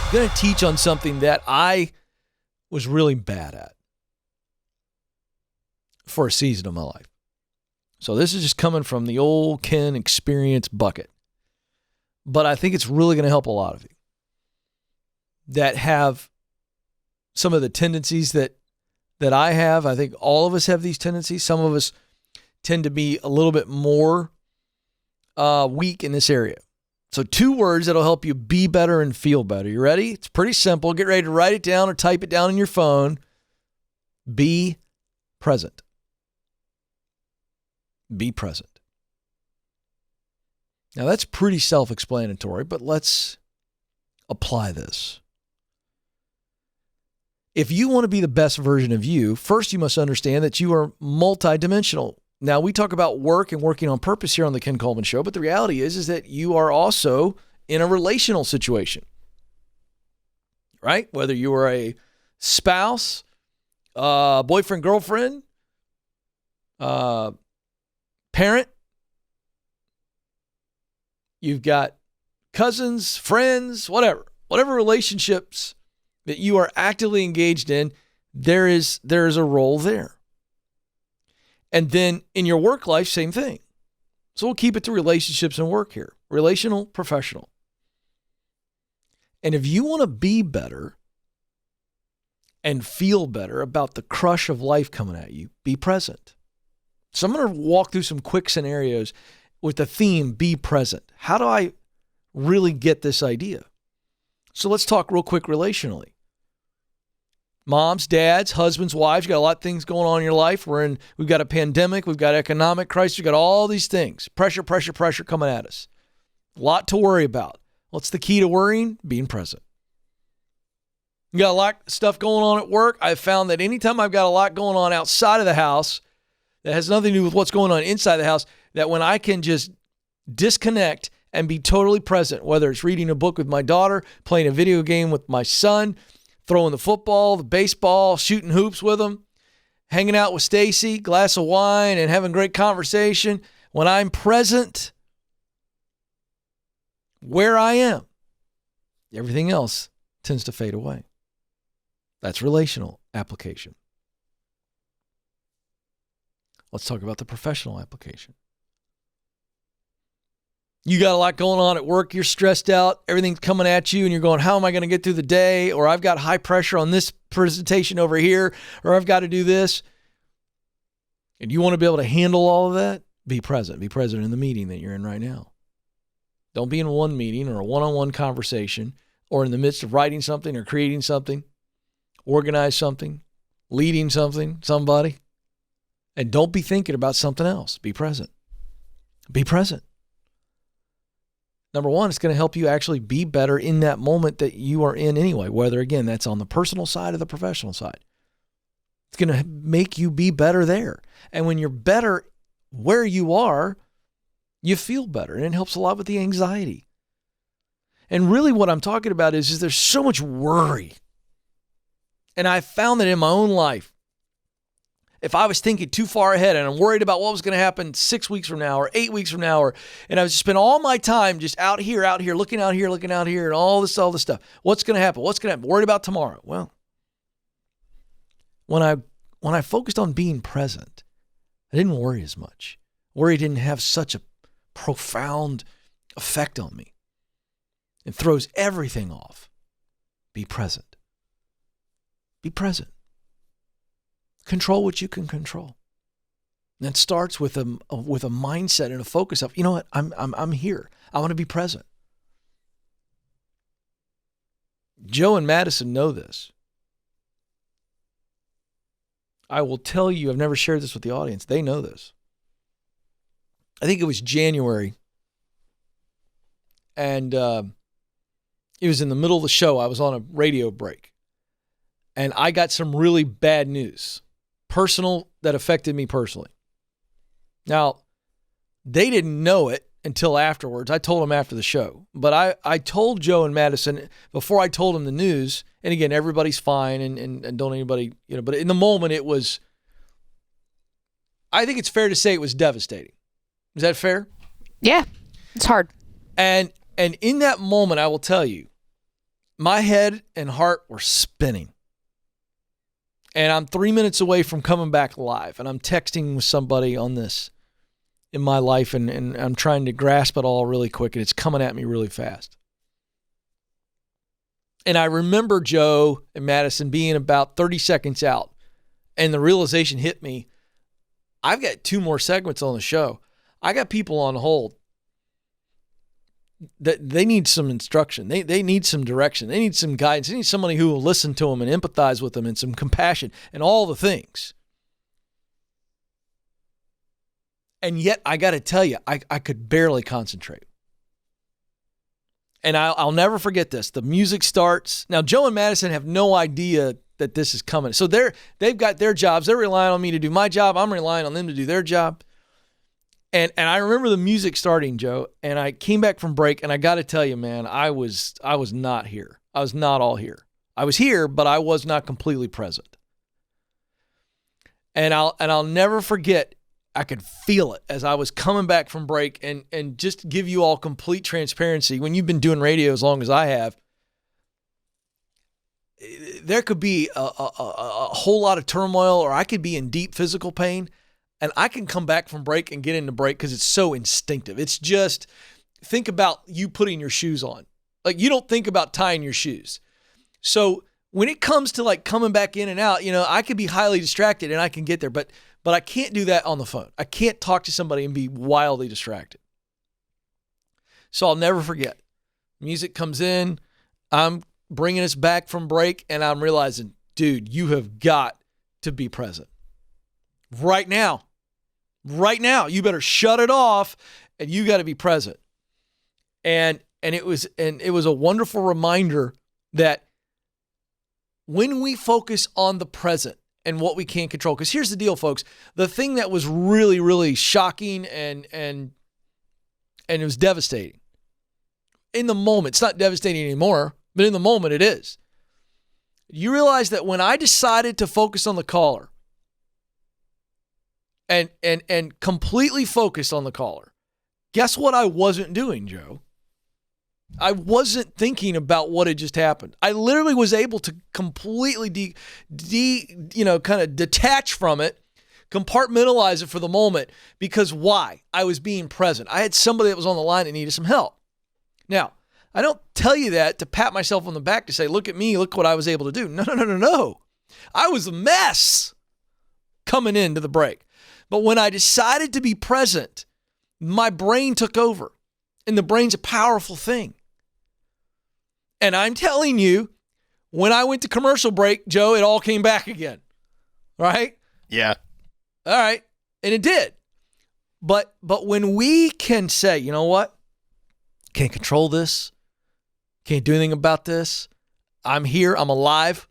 I'm going to teach on something that I was really bad at for a season of my life. So this is just coming from the old Ken experience bucket. But I think it's really going to help a lot of you that have some of the tendencies that I have. I think all of us have these tendencies. Some of us tend to be a little bit more weak in this area. So 2 words that'll help you be better and feel better. You ready? It's pretty simple. Get ready to write it down or type it down on your phone. Be present. Be present. Now that's pretty self-explanatory, but let's apply this. If you want to be the best version of you, first you must understand that you are multidimensional. Now, we talk about work and working on purpose here on the Ken Coleman Show, but the reality is that you are also in a relational situation, right? Whether you are a spouse, boyfriend, girlfriend, parent, you've got cousins, friends, whatever relationships that you are actively engaged in, there is a role there. And then in your work life, same thing. So we'll keep it to relationships and work here. Relational, professional. And if you want to be better and feel better about the crush of life coming at you, be present. So I'm going to walk through some quick scenarios with the theme, be present. How do I really get this idea? So let's talk real quick relationally. Moms, dads, husbands, wives, you got a lot of things going on in your life. We've got a pandemic, we've got economic crisis, we've got all these things. Pressure coming at us. A lot to worry about. What's the key to worrying? Being present. You got a lot of stuff going on at work. I've found that anytime I've got a lot going on outside of the house that has nothing to do with what's going on inside the house, that when I can just disconnect and be totally present, whether it's reading a book with my daughter, playing a video game with my son, throwing the football, the baseball, shooting hoops with them, hanging out with Stacy, glass of wine, and having great conversation. When I'm present where I am, everything else tends to fade away. That's relational application. Let's talk about the professional application. You got a lot going on at work, you're stressed out, everything's coming at you, and you're going, how am I going to get through the day? Or I've got high pressure on this presentation over here, or I've got to do this. And you want to be able to handle all of that? Be present. Be present in the meeting that you're in right now. Don't be in one meeting or a one-on-one conversation or in the midst of writing something or creating something, organize something, leading something, somebody. And don't be thinking about something else. Be present. Be present. Number one, it's going to help you actually be better in that moment that you are in anyway, whether, again, that's on the personal side or the professional side. It's going to make you be better there. And when you're better where you are, you feel better, and it helps a lot with the anxiety. And really what I'm talking about is there's so much worry. And I found that in my own life, if I was thinking too far ahead and I'm worried about what was going to happen 6 weeks from now or 8 weeks from now, and I was spend all my time just out here, looking out here, and all this stuff. What's going to happen? Worried about tomorrow. Well, when I focused on being present, I didn't worry as much. Worry didn't have such a profound effect on me. It throws everything off. Be present. Be present. Control what you can control. And it starts with a mindset and a focus of, you know what, I'm here. I want to be present. Joe and Madison know this. I will tell you, I've never shared this with the audience. They know this. I think it was January, and it was in the middle of the show. I was on a radio break, and I got some really bad news. Personal, that affected me personally. Now, they didn't know it until afterwards. I told them after the show. But I told Joe and Madison before I told them the news, and again, everybody's fine and don't anybody, but in the moment it was, I think it's fair to say it was devastating. Is that fair? Yeah, it's hard. And in that moment, I will tell you, my head and heart were spinning. And I'm 3 minutes away from coming back live. And I'm texting with somebody on this in my life. And I'm trying to grasp it all really quick. And it's coming at me really fast. And I remember Joe and Madison being about 30 seconds out. And the realization hit me. I've got 2 more segments on the show. I got people on hold. They need some instruction. They need some direction. They need some guidance. They need somebody who will listen to them and empathize with them and some compassion and all the things. And yet, I got to tell you, I could barely concentrate. And I'll never forget this. The music starts. Now, Joe and Madison have no idea that this is coming. So they've got their jobs. They're relying on me to do my job. I'm relying on them to do their job. And I remember the music starting, Joe, and I came back from break, and I got to tell you, man, I was not here. I was not all here. I was here, but I was not completely present. And I'll never forget, I could feel it as I was coming back from break, and just to give you all complete transparency, when you've been doing radio as long as I have, there could be a whole lot of turmoil, or I could be in deep physical pain. And I can come back from break and get into break because it's so instinctive. It's just, think about you putting your shoes on. Like, you don't think about tying your shoes. So when it comes to like coming back in and out, I could be highly distracted and I can get there, but I can't do that on the phone. I can't talk to somebody and be wildly distracted. So I'll never forget. Music comes in. I'm bringing us back from break and I'm realizing, dude, you have got to be present. Right now, you better shut it off and you got to be present. And it was a wonderful reminder that when we focus on the present and what we can't control, because here's the deal, folks, the thing that was really, really shocking and it was devastating. In the moment, it's not devastating anymore, but in the moment it is. You realize that when I decided to focus on the caller, and completely focused on the caller, guess what I wasn't doing, Joe? I wasn't thinking about what had just happened. I literally was able to completely kind of detach from it, compartmentalize it for the moment, because why? I was being present. I had somebody that was on the line that needed some help. Now, I don't tell you that to pat myself on the back to say, look at me, look what I was able to do. No. I was a mess coming into the break. But when I decided to be present, my brain took over. And the brain's a powerful thing. And I'm telling you, when I went to commercial break, Joe, it all came back again. Right? Yeah. All right. And it did. But when we can say, you know what? Can't control this. Can't do anything about this. I'm here. I'm alive.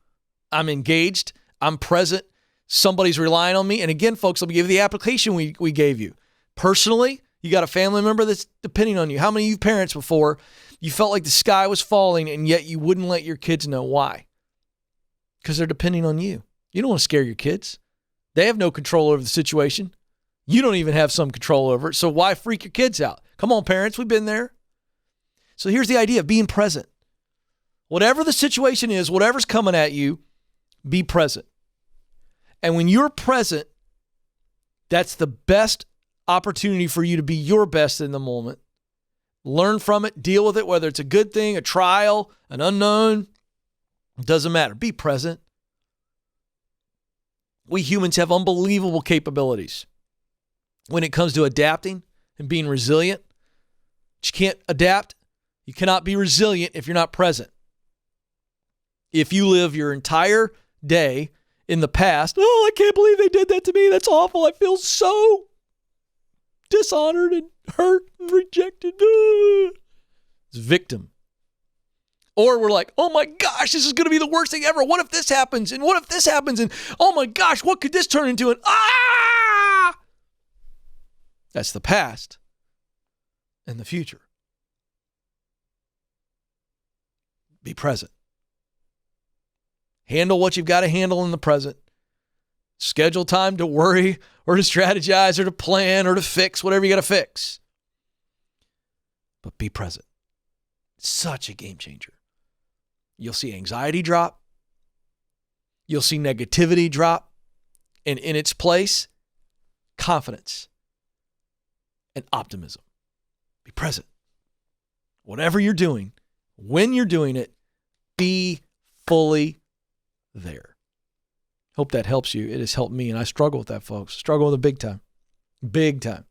I'm engaged. I'm present. Somebody's relying on me. And again, folks, let me give you the application we gave you. Personally, you got a family member that's depending on you. How many of you parents before, you felt like the sky was falling and yet you wouldn't let your kids know why? Because they're depending on you. You don't want to scare your kids. They have no control over the situation. You don't even have some control over it. So why freak your kids out? Come on, parents. We've been there. So here's the idea of being present. Whatever the situation is, whatever's coming at you, be present. And when you're present, that's the best opportunity for you to be your best in the moment. Learn from it, deal with it, whether it's a good thing, a trial, an unknown, it doesn't matter. Be present. We humans have unbelievable capabilities when it comes to adapting and being resilient. But you can't adapt. You cannot be resilient if you're not present. If you live your entire day in the past, oh, I can't believe they did that to me. That's awful. I feel so dishonored and hurt and rejected. It's victim. Or we're like, oh my gosh, this is going to be the worst thing ever. What if this happens? And what if this happens? And oh my gosh, what could this turn into? And that's the past and the future. Be present. Handle what you've got to handle in the present. Schedule time to worry or to strategize or to plan or to fix whatever you got to fix. But be present. Such a game changer. You'll see anxiety drop. You'll see negativity drop. And in its place, confidence and optimism. Be present. Whatever you're doing, when you're doing it, be fully there. Hope that helps you. It has helped me, and I struggle with that, folks. Struggle with it big time. Big time.